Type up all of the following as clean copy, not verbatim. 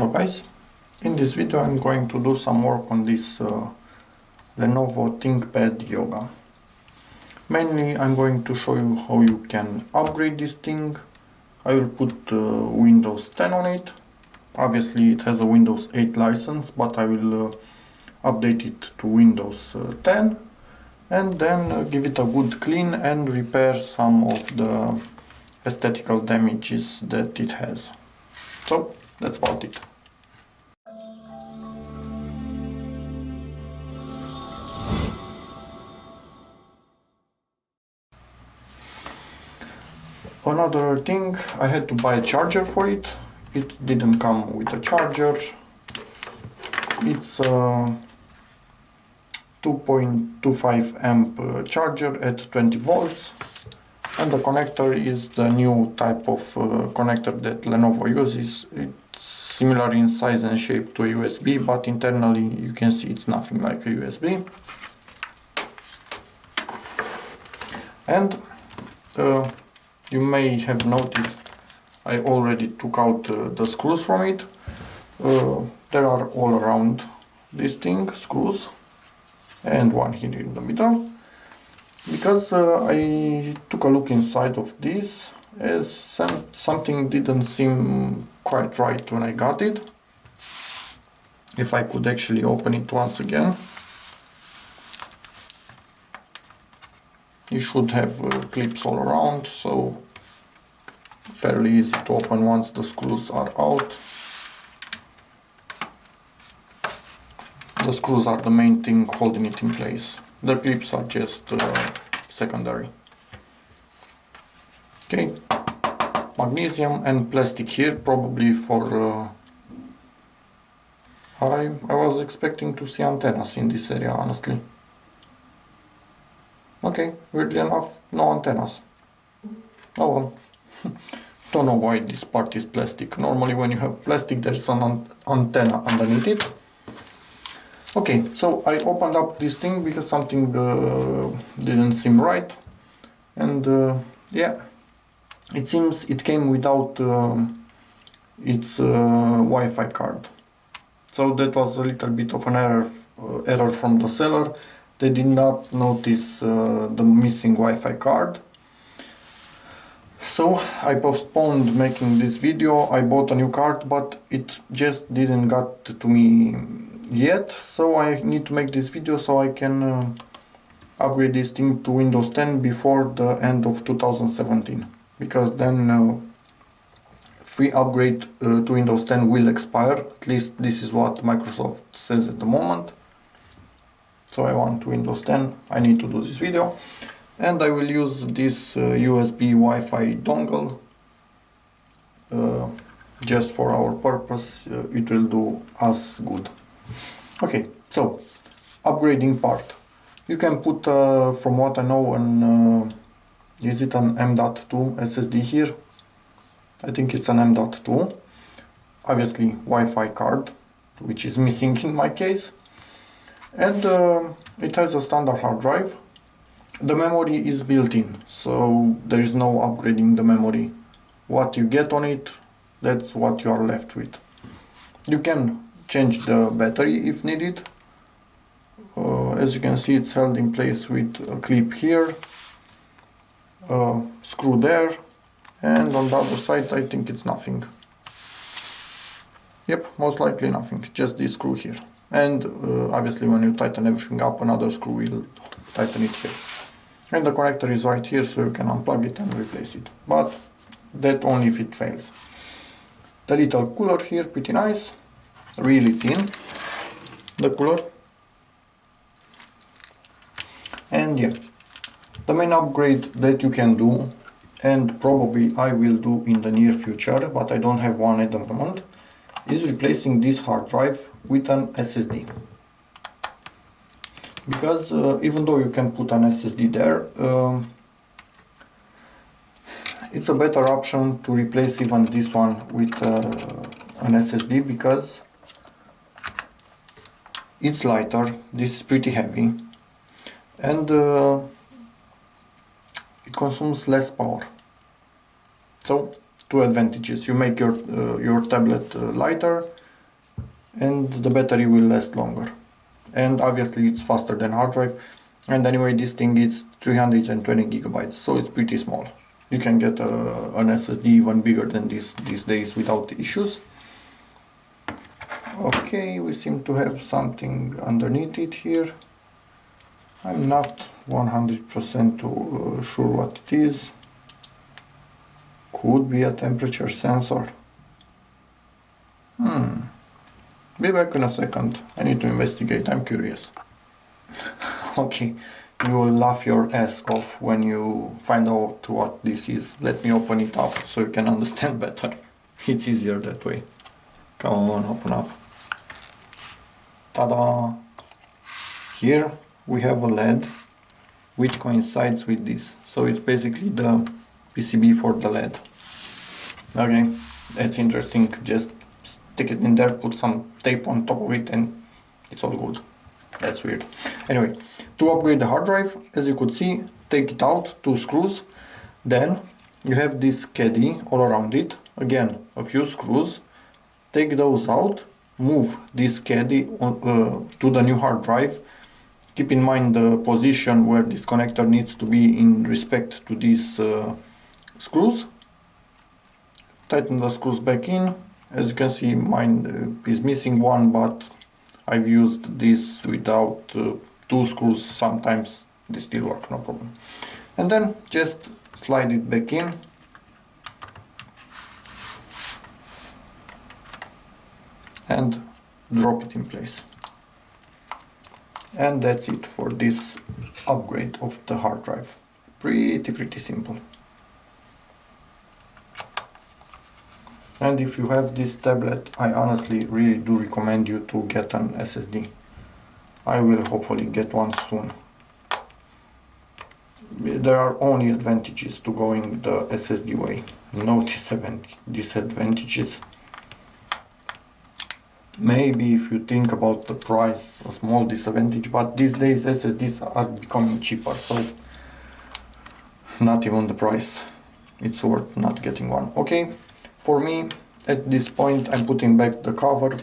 Hello guys, in this video I'm going to do some work on this Lenovo ThinkPad Yoga. Mainly I'm going to show you how you can upgrade this thing. I will put Windows 10 on it. Obviously it has a Windows 8 license, but I will update it to Windows 10 and then give it a good clean and repair some of the aesthetical damages that it has. So that's about it. Another thing, I had to buy a charger for it. It didn't come with a charger. It's a 2.25 amp charger at 20 volts. And the connector is the new type of connector that Lenovo uses. It's similar in size and shape to a USB, but internally you can see it's nothing like a USB. And you may have noticed I already took out the screws from it. There are all around this thing screws and one here in the middle. Because I took a look inside of this, as something didn't seem quite right when I got it. If I could actually open it once again, you should have clips all around, so fairly easy to open once the screws are out. The screws are the main thing holding it in place. The clips are just secondary. Okay, magnesium and plastic here, probably for I was expecting to see antennas in this area, honestly. Okay, weirdly enough, no antennas. Oh well. Don't know why this part is plastic. Normally when you have plastic there's an antenna underneath it. Okay, so I opened up this thing because something didn't seem right, and yeah, it seems it came without its Wi-Fi card. So that was a little bit of an error from the seller. They did not notice the missing Wi-Fi card. So I postponed making this video. I bought a new card, but it just didn't got to me yet, so I need to make this video so I can upgrade this thing to Windows 10 before the end of 2017, because then free upgrade to Windows 10 will expire. At least this is what Microsoft says at the moment. So I want Windows 10, I need to do this video, and I will use this USB Wi-Fi dongle just for our purpose. It will do us good. Okay, so upgrading part. You can put, from what I know, is it an M.2 SSD here? I think it's an M.2. Obviously Wi-Fi card, which is missing in my case. And it has a standard hard drive. The memory is built in, so there is no upgrading the memory. What you get on it, that's what you are left with. You can change the battery if needed. As you can see, it's held in place with a clip here, a screw there, and on the other side I think it's nothing. Yep, most likely nothing, just this screw here. And obviously when you tighten everything up, another screw will tighten it here. And the connector is right here, so you can unplug it and replace it. But that only if it fails. The little cooler here, pretty nice. Really thin, the cooler. And yeah, the main upgrade that you can do, and probably I will do in the near future, but I don't have one at the moment, is replacing this hard drive with an SSD. Because even though you can put an SSD there, it's a better option to replace even this one with an SSD, because it's lighter, this is pretty heavy, and it consumes less power. So two advantages: you make your tablet lighter, and the battery will last longer. And obviously it's faster than hard drive. And anyway, this thing is 320 gigabytes, so it's pretty small. You can get an SSD even bigger than this these days without issues. Okay, we seem to have something underneath it here. I'm not 100% sure what it is. Could be a temperature sensor. Be back in a second. I need to investigate, I'm curious. Okay, you will laugh your ass off when you find out what this is. Let me open it up so you can understand better. It's easier that way. Come on, open up. Ta-da! Here we have a LED which coincides with this. So it's basically the PCB for the LED. Okay, that's interesting. Just stick it in there, put some tape on top of it, and it's all good. That's weird. Anyway, to upgrade the hard drive, as you could see, take it out, 2 screws. Then you have this caddy all around it. Again, a few screws. Take those out, move this caddy on, to the new hard drive. Keep in mind the position where this connector needs to be in respect to these screws. Tighten the screws back in. As you can see, mine is missing one, but I've used this without 2 screws. Sometimes they still work, no problem. And then just slide it back in. And drop it in place. And that's it for this upgrade of the hard drive. Pretty simple. And if you have this tablet, I honestly really do recommend you to get an SSD. I will hopefully get one soon. There are only advantages to going the SSD way, no disadvantages. Maybe if you think about the price, a small disadvantage, but these days SSDs are becoming cheaper, so not even the price. It's worth not getting one. Okay, for me, at this point, I'm putting back the cover.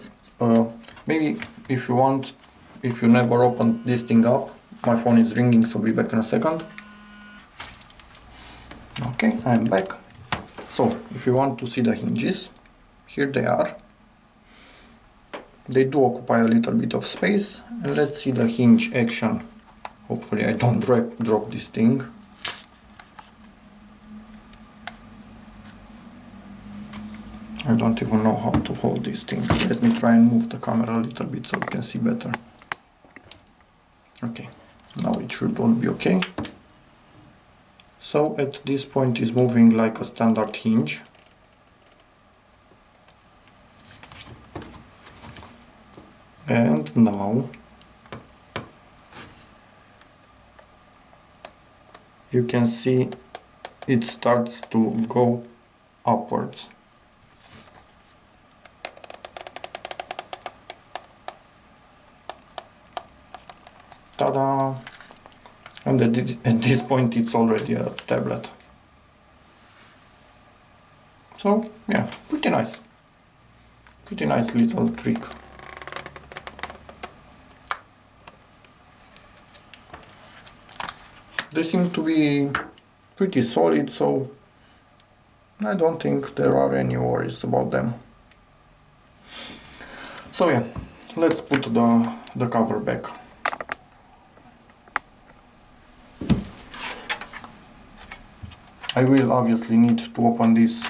Maybe if you want, if you never opened this thing up, my phone is ringing, so be back in a second. Okay, I'm back. So, if you want to see the hinges, here they are. They do occupy a little bit of space, and let's see the hinge action. Hopefully I don't drop this thing. I don't even know how to hold this thing. Let me try and move the camera a little bit so you can see better. Okay, now it should all be okay. So at this point it's moving like a standard hinge. And now you can see it starts to go upwards. Ta-da! And at this point it's already a tablet. So yeah, pretty nice. Pretty nice little trick. They seem to be pretty solid, so I don't think there are any worries about them. So yeah, let's put the cover back. I will obviously need to open this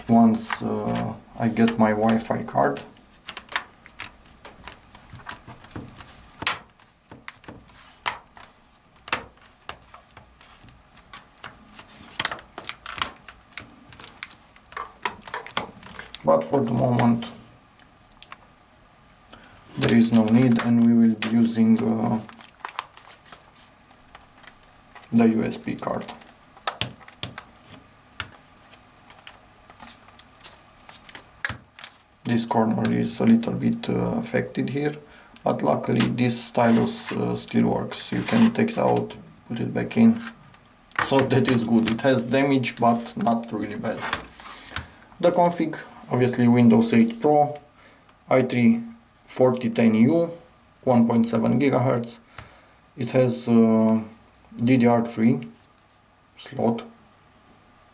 once I get my Wi-Fi card. But for the moment there is no need, and we will be using the USB card. This corner is a little bit affected here, but luckily this stylus still works. You can take it out, put it back in, so that is good. It has damage, but not really bad. The config, obviously Windows 8 Pro, i3 4010U, 1.7 GHz. It has DDR3 slot.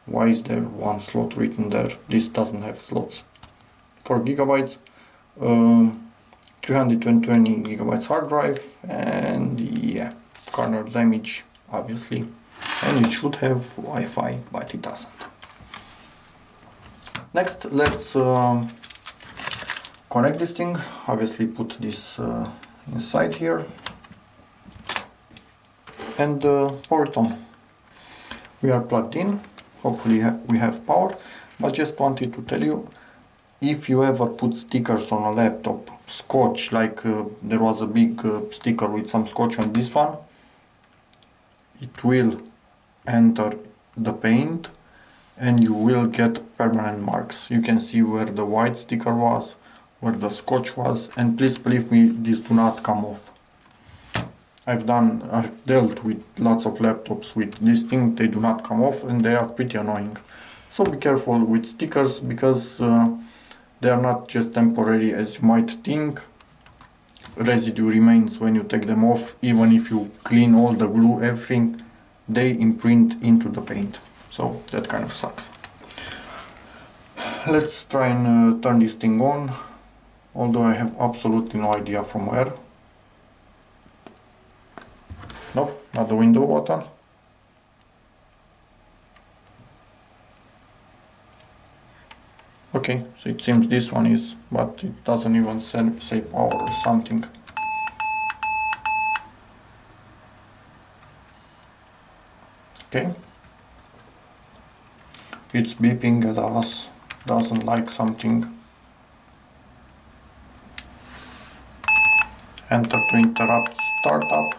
Why is there one slot written there? This doesn't have slots. 4 gigabytes, 320 gigabytes hard drive, and yeah, kernel damage obviously, and it should have Wi-Fi, but it doesn't. Next, let's connect this thing. Obviously put this inside here and power it on. We are plugged in. Hopefully we have power, but just wanted to tell you, if you ever put stickers on a laptop, scotch, like there was a big sticker with some scotch on this one, it will enter the paint and you will get permanent marks. You can see where the white sticker was, where the scotch was, and please believe me, these do not come off. I've dealt with lots of laptops with this thing, they do not come off and they are pretty annoying. So be careful with stickers, because they are not just temporary as you might think. Residue remains when you take them off. Even if you clean all the glue, everything, they imprint into the paint. So that kind of sucks. Let's try and turn this thing on, although I have absolutely no idea from where. Nope, not the window button. Okay, so it seems this one is, but it doesn't even say power or something. Okay. It's beeping at us, doesn't like something. Enter to interrupt startup.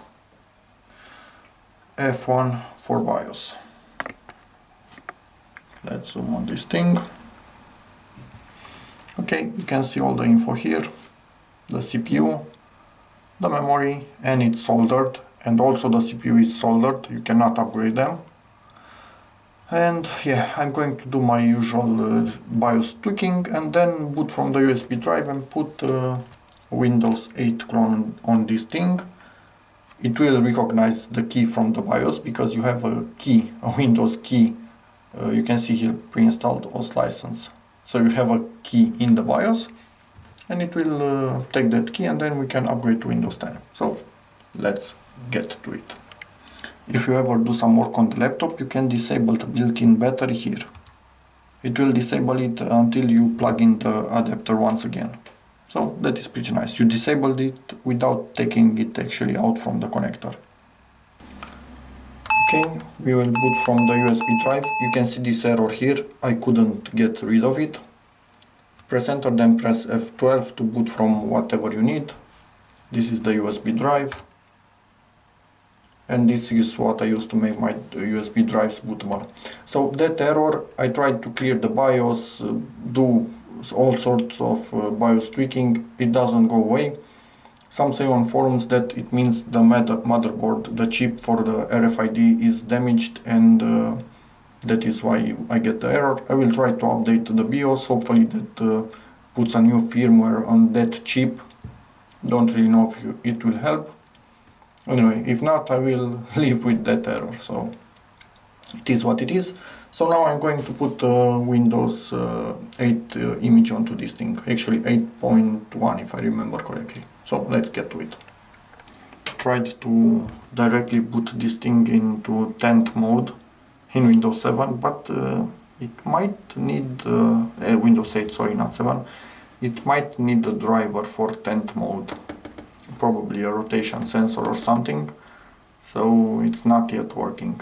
F1 for BIOS. Let's zoom on this thing. Okay, you can see all the info here. The CPU, the memory, and it's soldered. And also the CPU is soldered, you cannot upgrade them. And yeah, I'm going to do my usual BIOS tweaking and then boot from the USB drive and put Windows 8 clone on this thing. It will recognize the key from the BIOS because you have a key, a Windows key. You can see here pre-installed OS license. So you have a key in the BIOS and it will take that key and then we can upgrade to Windows 10. So let's get to it. If you ever do some work on the laptop, you can disable the built-in battery here. It will disable it until you plug in the adapter once again. So that is pretty nice. You disabled it without taking it actually out from the connector. Okay, we will boot from the USB drive. You can see this error here. I couldn't get rid of it. Press enter, then press F12 to boot from whatever you need. This is the USB drive. And this is what I used to make my USB drives bootable. So that error, I tried to clear the BIOS, do all sorts of BIOS tweaking, it doesn't go away. Some say on forums that it means the motherboard, the chip for the RFID is damaged, and that is why I get the error. I will try to update the BIOS, hopefully that puts a new firmware on that chip. Don't really know if it will help. Anyway, if not, I will live with that error, so it is what it is. So now I'm going to put Windows 8 image onto this thing, actually 8.1 if I remember correctly. So let's get to it. Tried to directly boot this thing into tent mode in Windows 7, but it might need, Windows 8, sorry, not 7, it might need a driver for tent mode. Probably a rotation sensor or something, so it's not yet working,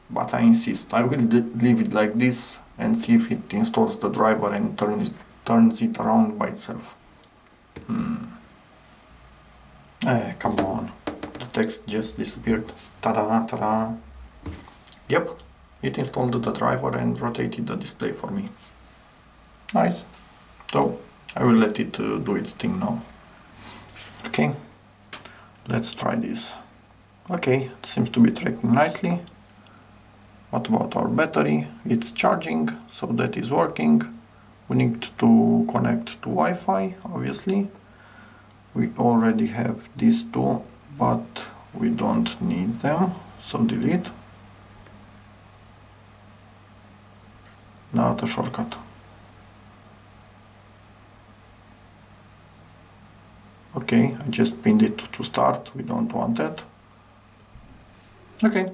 but I insist. I will leave it like this and see if it installs the driver and turns it around by itself. Come on, the text just disappeared. Ta-da, ta-da. Yep, it installed the driver and rotated the display for me. Nice. So I will let it do its thing now. Okay. Let's try this. Okay, it seems to be tracking nicely. What about our battery? It's charging, so that is working. We need to connect to Wi-Fi, obviously. We already have these two, but we don't need them, so delete. Now the shortcut. Okay, I just pinned it to start, we don't want that. Okay.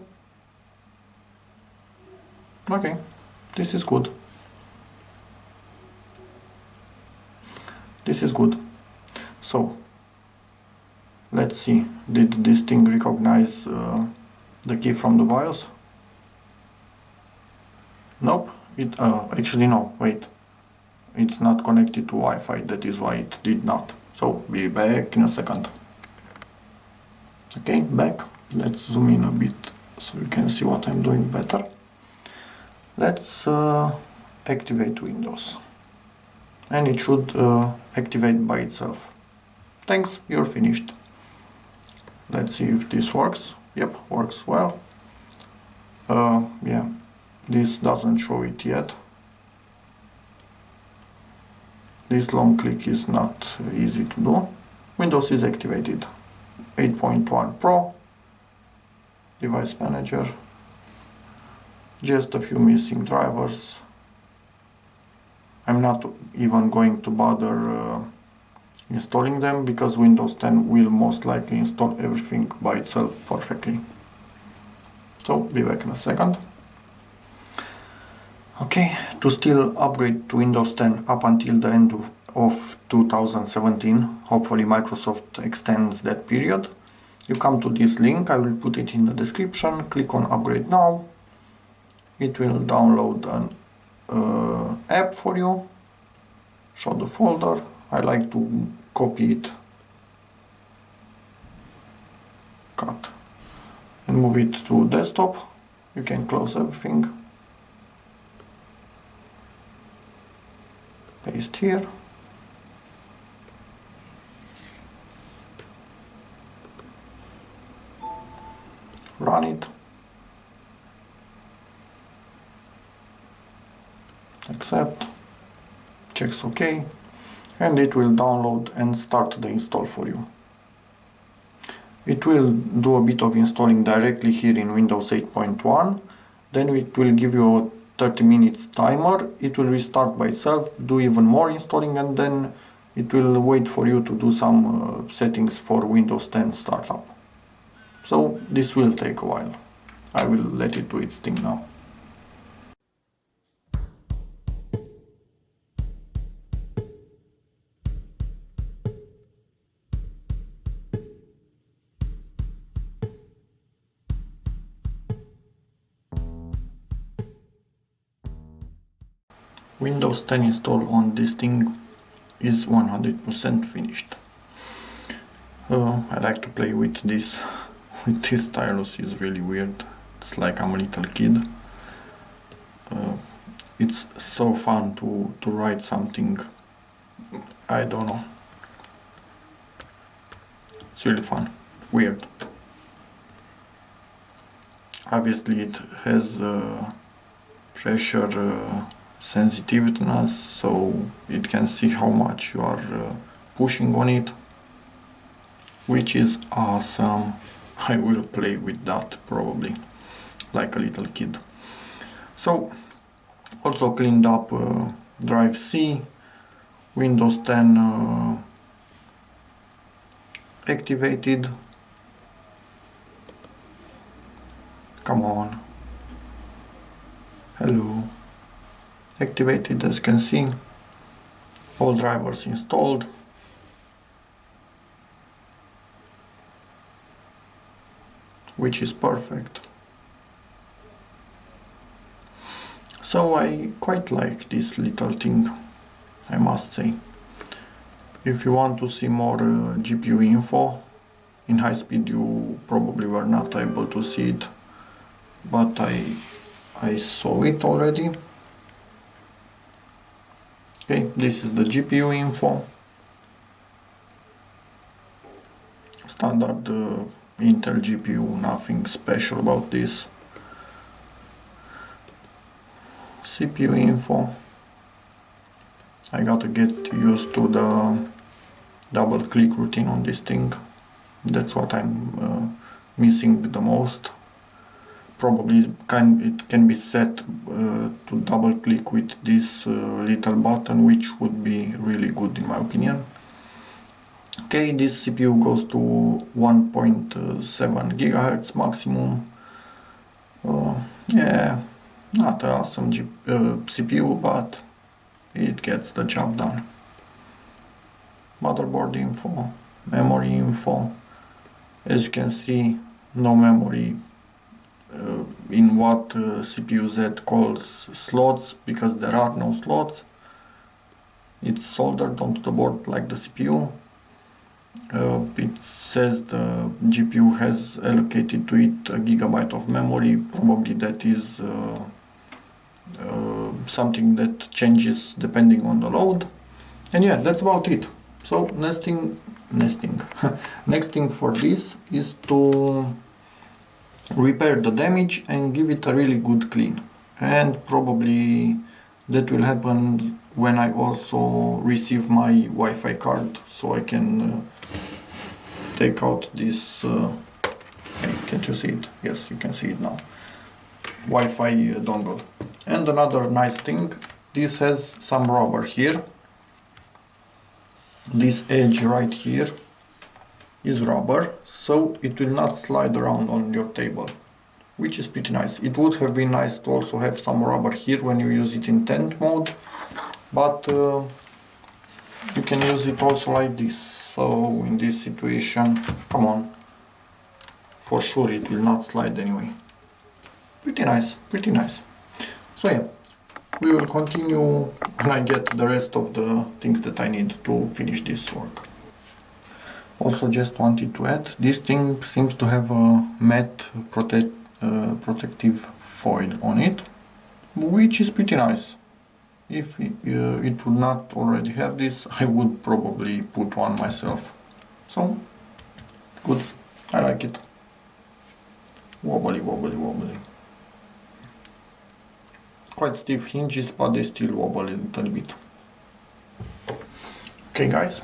Okay, this is good. This is good. So, let's see, did this thing recognize the key from the BIOS? Nope, actually no, wait. It's not connected to Wi-Fi, that is why it did not. So, be back in a second. Okay, back. Let's zoom in a bit so you can see what I'm doing better. Let's activate Windows. And it should activate by itself. Thanks, you're finished. Let's see if this works. Yep, works well. Yeah, this doesn't show it yet. This long click is not easy to do. Windows is activated. 8.1 Pro, Device Manager, just a few missing drivers. I'm not even going to bother installing them because Windows 10 will most likely install everything by itself perfectly. So, be back in a second. Okay, to still upgrade to Windows 10 up until the end of 2017, hopefully Microsoft extends that period, you come to this link, I will put it in the description, click on upgrade now. It will download an app for you, show the folder. I like to copy it, cut, and move it to desktop. You can close everything, paste here, run it, accept, checks OK, and it will download and start the install for you. It will do a bit of installing directly here in Windows 8.1, then it will give you a 30 minutes timer, it will restart by itself, do even more installing, and then it will wait for you to do some settings for Windows 10 startup. So this will take a while. I will let it do its thing now. Windows 10 install on this thing is 100% finished. I like to play with this stylus, is really weird. It's like I'm a little kid. It's so fun to write something. I don't know. It's really fun. Weird. Obviously it has pressure sensitiveness, so it can see how much you are pushing on it, which is awesome. I will play with that probably like a little kid. So also cleaned up drive C, Windows 10 activated. Come on. Hello. Activated, as you can see. All drivers installed. Which is perfect. So I quite like this little thing, I must say. If you want to see more GPU info, in high speed you probably were not able to see it, but I saw it already. Okay, this is the GPU info. Standard Intel GPU, nothing special about this. CPU info. I gotta get used to the double click routine on this thing. That's what I'm missing the most. Probably it can be set to double click with this little button, which would be really good in my opinion. Okay, this CPU goes to 1.7 gigahertz maximum. Yeah, not an awesome CPU, but it gets the job done. Motherboard info, memory info. As you can see, no memory in what CPU-Z calls slots, because there are no slots. It's soldered onto the board like the CPU. It says the GPU has allocated to it a gigabyte of memory. Probably that is something that changes depending on the load. And yeah, that's about it. So next thing for this is to repair the damage and give it a really good clean. And probably that will happen when I also receive my Wi-Fi card, so I can take out this, can't you see it? Yes, you can see it now. Wi-Fi dongle. And another nice thing, this has some rubber here. This edge right here is rubber, so it will not slide around on your table, which is pretty nice. It would have been nice to also have some rubber here when you use it in tent mode, but you can use it also like this. So in this situation, come on, for sure it will not slide anyway. Pretty nice, pretty nice. So yeah, we will continue when I get the rest of the things that I need to finish this work. Also just wanted to add, this thing seems to have a matte protective foil on it, which is pretty nice. If it would not already have this, I would probably put one myself. So, good, I like it. Wobbly, wobbly, wobbly. Quite stiff hinges, but they still wobble a little bit. Okay guys,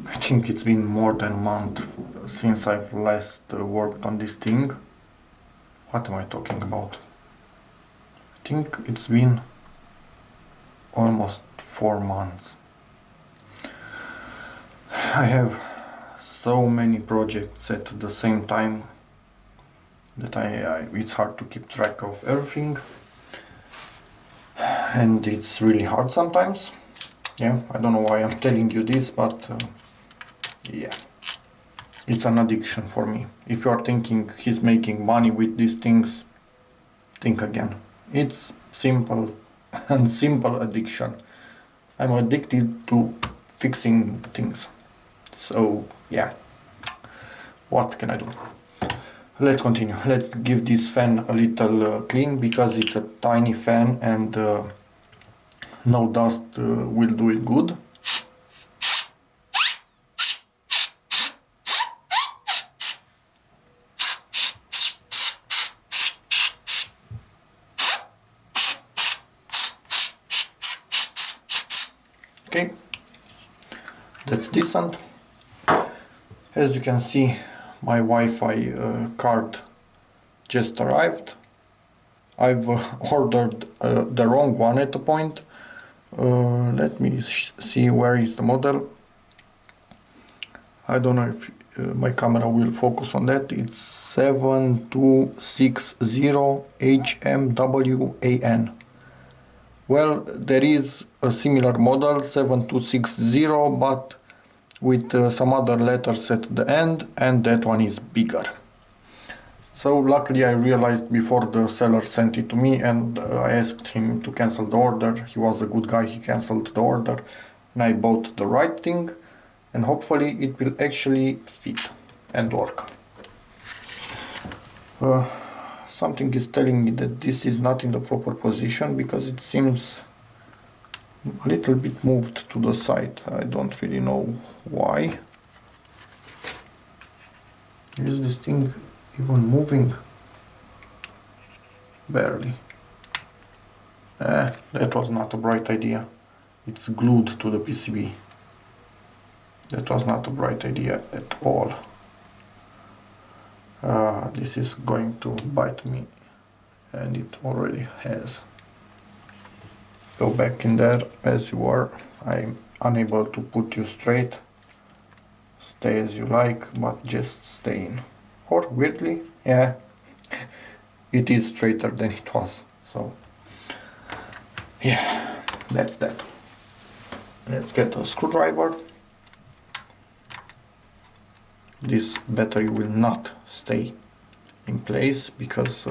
I think it's been more than a month since I've last worked on this thing. What am I talking about? I think it's been almost 4 months. I have so many projects at the same time that it's hard to keep track of everything, and it's really hard sometimes. Yeah, I don't know why I'm telling you this, but yeah, it's an addiction for me. If you are thinking he's making money with these things, think again. It's simple and simple addiction. I'm addicted to fixing things. So yeah, what can I do? Let's continue. Let's give this fan a little clean, because it's a tiny fan and no dust will do it good. Okay, that's decent. As you can see, my Wi-Fi card just arrived. I've ordered the wrong one at a point. Let me see where is the model. I don't know if my camera will focus on that. It's 7260HMWAN. Well, there is a similar model, 7260, but with some other letters at the end, and that one is bigger. So luckily I realized before the seller sent it to me, and I asked him to cancel the order. He was a good guy, he cancelled the order, and I bought the right thing, and hopefully it will actually fit and work. Something is telling me that this is not in the proper position, because it seems a little bit moved to the side. I don't really know why. Is this thing even moving? Barely. That was not a bright idea. it's glued to the PCB. That was not a bright idea at all. This is going to bite me, and it already has. Go back in there as you are. I'm unable to put you straight. Stay as you like, but just stay in. Or weirdly, yeah, it is straighter than it was. So yeah, that's that. Let's get a screwdriver. This battery will not stay in place because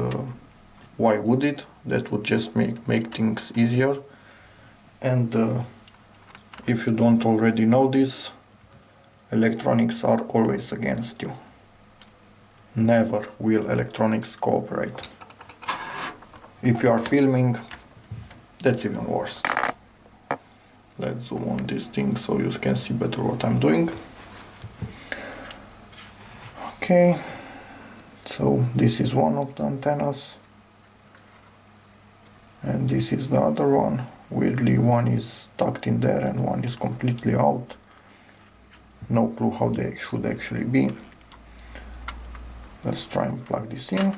why would it? That would just make things easier. And if you don't already know this, electronics are always against you. Never will electronics cooperate. If you are filming, that's even worse. Let's zoom on this thing so you can see better what I'm doing. Okay, so this is one of the antennas, and this is the other one. Weirdly, one is tucked in there and one is completely out. No clue how they should actually be. Let's try and plug this in.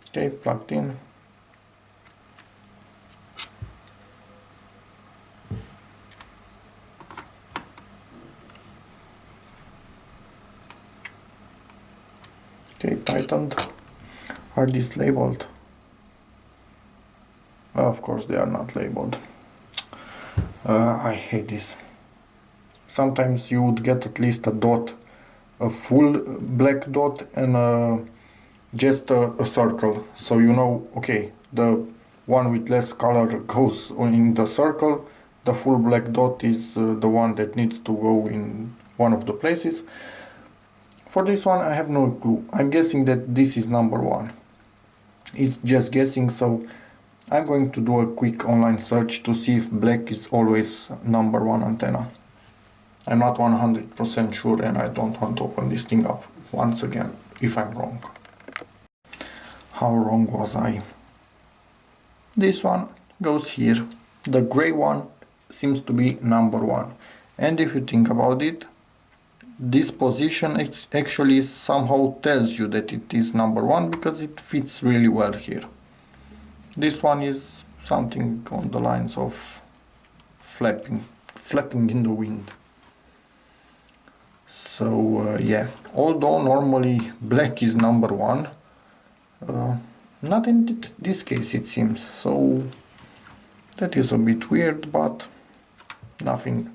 Okay, plugged in. Okay, tightened. Are these labeled? Of course they are not labeled. I hate this. Sometimes you would get at least a dot, a full black dot, and just a circle. So you know, okay, the one with less color goes in the circle. The full black dot is the one that needs to go in one of the places. For this one I have no clue. I'm guessing that this is number one. It's just guessing, so I'm going to do a quick online search to see if black is always number one antenna. I'm not 100% sure, and I don't want to open this thing up once again if I'm wrong. How wrong was I? This one goes here. The gray one seems to be number one. And if you think about it, this position actually somehow tells you that it is number one because it fits really well here. This one is something on the lines of flapping in the wind. So yeah, although normally black is number one, not in this case it seems. So that is a bit weird, but nothing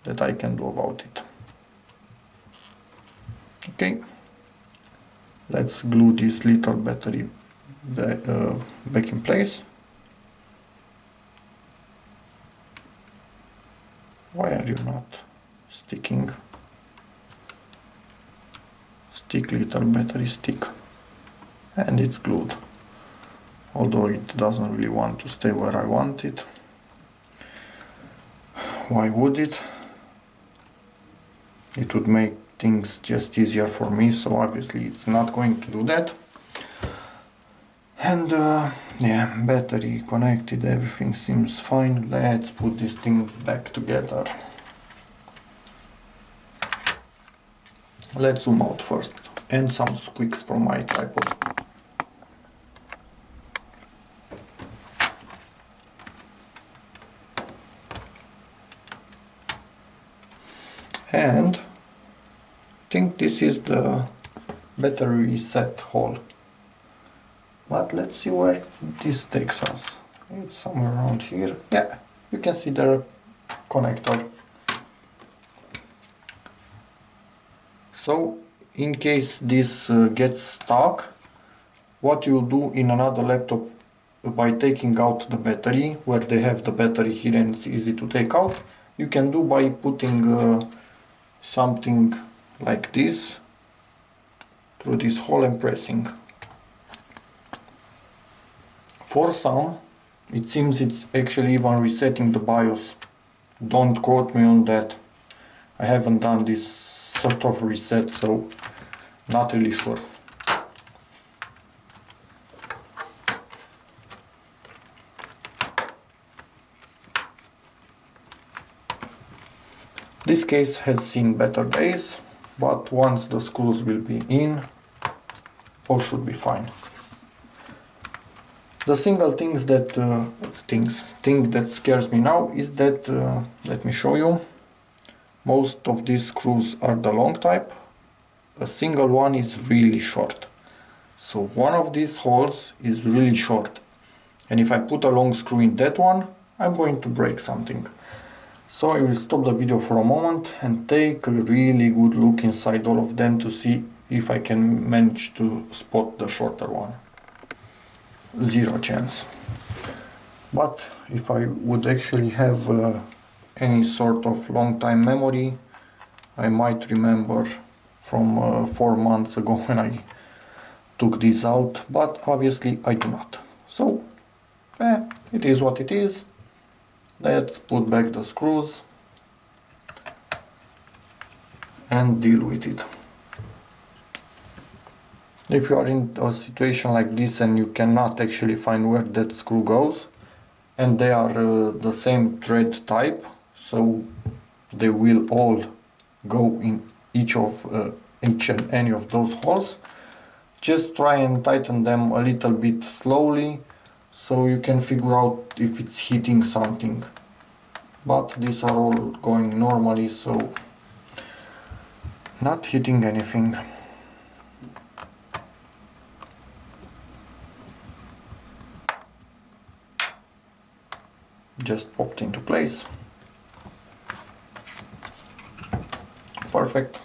that I can do about it. Okay, let's glue this little battery back in place. Why are you not sticking? Stick, little battery, stick. And it's glued. Although it doesn't really want to stay where I want it. Why would it? It would make things just easier for me, so obviously it's not going to do that. And yeah, battery connected, everything seems fine. Let's put this thing back together. Let's zoom out first, and some squeaks from my tripod. And I think this is the battery reset hole. But let's see where this takes us. It's somewhere around here. Yeah, you can see the connector. So in case this gets stuck, what you'll do in another laptop by taking out the battery, where they have the battery here and it's easy to take out, you can do by putting something like this through this hole and pressing. For some, it seems it's actually even resetting the BIOS. Don't quote me on that. I haven't done this sort of reset, so not really sure. This case has seen better days, but once the screws will be in, all should be fine. The single thing that scares me now is that, let me show you, most of these screws are the long type. A single one is really short. So one of these holes is really short. And if I put a long screw in that one, I'm going to break something. So I will stop the video for a moment and take a really good look inside all of them to see if I can manage to spot the shorter one. Zero chance. But if I would actually have any sort of long time memory, I might remember from 4 months ago when I took this out, but obviously I do not. So, it is what it is. Let's put back the screws and deal with it. If you are in a situation like this and you cannot actually find where that screw goes, and they are the same thread type, so they will all go in each and any of those holes, just try and tighten them a little bit slowly so you can figure out if it's hitting something. But these are all going normally, so not hitting anything. Just popped into place. Perfect.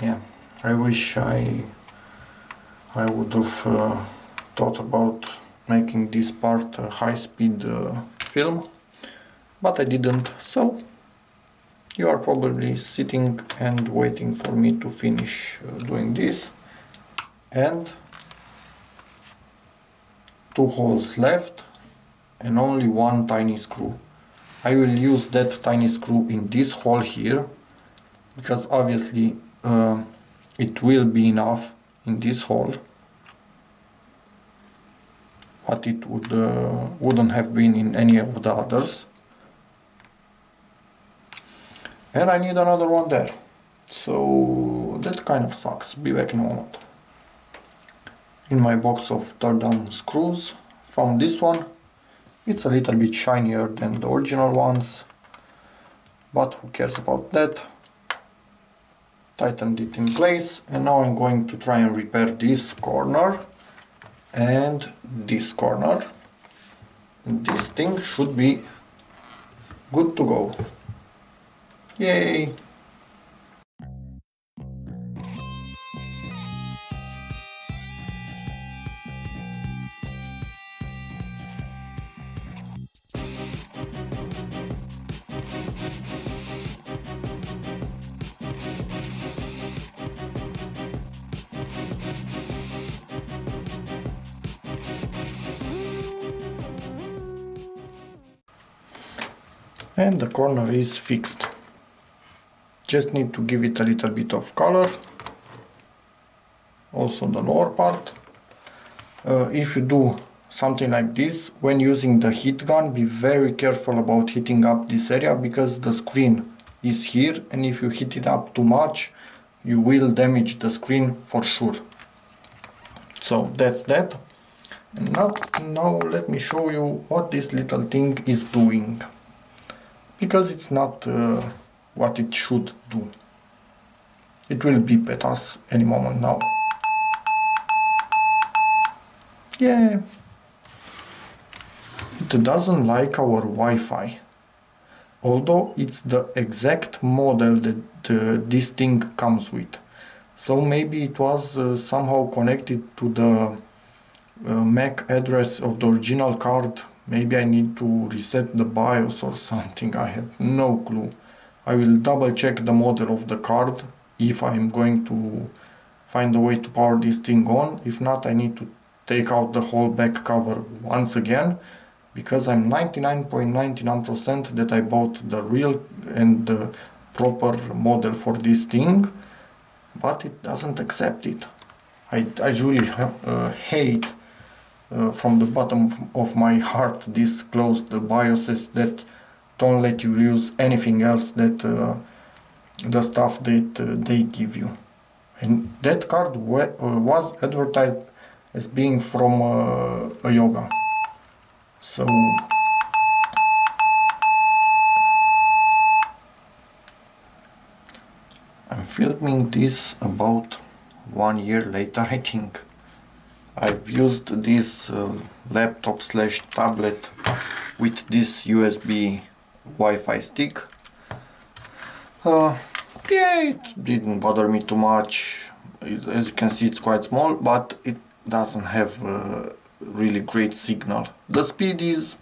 Yeah, I wish I would have thought about making this part a high-speed film, but I didn't, so you are probably sitting and waiting for me to finish doing this. And 2 holes left and only 1 tiny screw. I will use that tiny screw in this hole here, because obviously it will be enough in this hole, but it wouldn't have been in any of the others. And I need another one there, so that kind of sucks. Be back in a moment. In my box of teardown screws, found this one. It's a little bit shinier than the original ones, but who cares about that. Tightened it in place, and now I'm going to try and repair this corner and this corner. And this thing should be good to go. Yay! And the corner is fixed. Just need to give it a little bit of color. Also the lower part. If you do something like this, when using the heat gun, be very careful about heating up this area, because the screen is here, and if you heat it up too much, you will damage the screen for sure. So that's that. And now let me show you what this little thing is doing, because it's not what it should do. It will beep at us any moment now. Yeah, it doesn't like our Wi-Fi, although it's the exact model that this thing comes with. So maybe it was somehow connected to the MAC address of the original card. Maybe I need to reset the BIOS or something, I have no clue. I will double check the model of the card if I'm going to find a way to power this thing on. If not, I need to take out the whole back cover once again because I'm 99.99% that I bought the real and the proper model for this thing, but it doesn't accept it. I really hate from the bottom of my heart these closed BIOSes that don't let you use anything else that the stuff that they give you. And that card was advertised as being from a yoga. So I'm filming this about 1 year later, I think. I've used this laptop slash tablet with this USB Wi-Fi stick. Yeah, it didn't bother me too much. As you can see, it's quite small, but it doesn't have really great signal. The speed is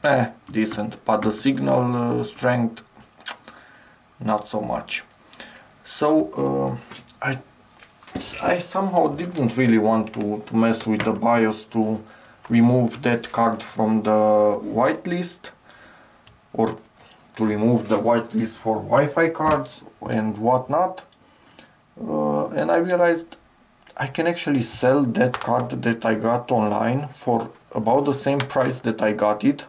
decent, but the signal strength not so much. So I somehow didn't really want to mess with the BIOS to remove that card from the whitelist, or to remove the whitelist for Wi-Fi cards and whatnot. And I realized I can actually sell that card that I got online for about the same price that I got it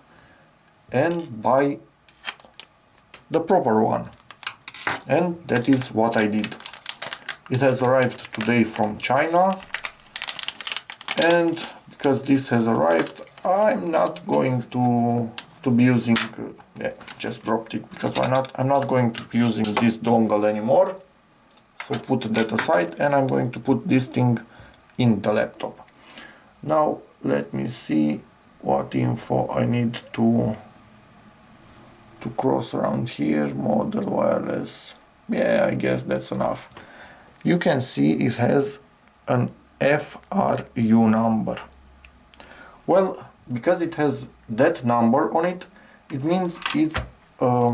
and buy the proper one. And that is what I did. It has arrived today from China, and because this has arrived, I'm not going to be using, just dropped it, because why not? I'm not going to be using this dongle anymore. So put that aside, and I'm going to put this thing in the laptop. Now let me see what info I need to cross around here. Model wireless. Yeah, I guess that's enough. You can see it has an FRU number. Well, because it has that number on it, it means it's a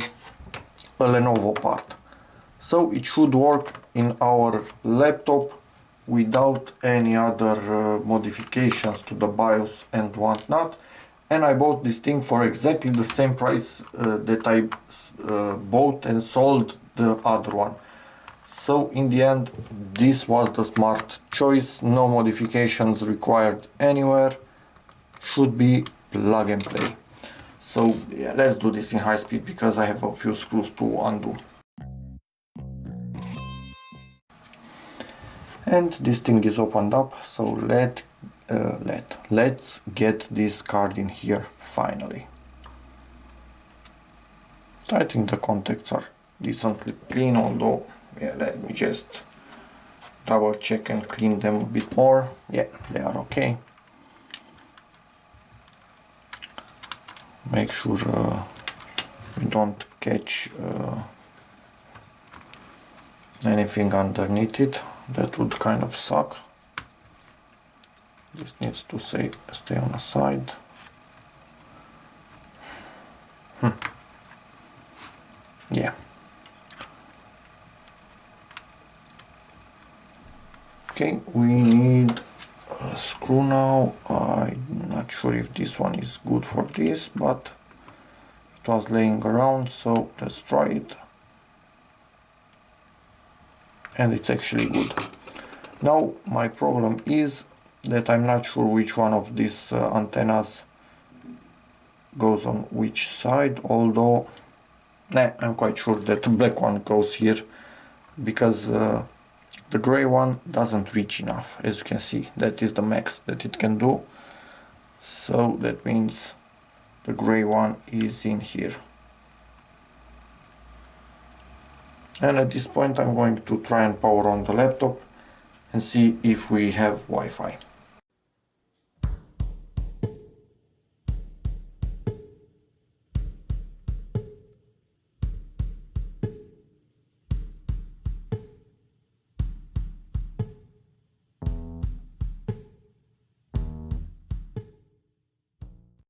Lenovo part. So it should work in our laptop without any other modifications to the BIOS and whatnot. And I bought this thing for exactly the same price that I bought and sold the other one. So in the end, this was the smart choice. No modifications required anywhere. Should be plug and play. So yeah, let's do this in high speed because I have a few screws to undo. And this thing is opened up, so let's get this card in here finally. I think the contacts are decently clean, although yeah, let me just double check and clean them a bit more. Yeah, they are okay. Make sure we don't catch anything underneath it. That would kind of suck. This needs to stay on the side. Yeah. Okay, we need a screw now. I'm not sure if this one is good for this, but it was laying around, so let's try it. And it's actually good. Now my problem is that I'm not sure which one of these antennas goes on which side, although I'm quite sure that the black one goes here, because the gray one doesn't reach enough. As you can see, that is the max that it can do, so that means the gray one is in here. And at this point I'm going to try and power on the laptop and see if we have Wi-Fi.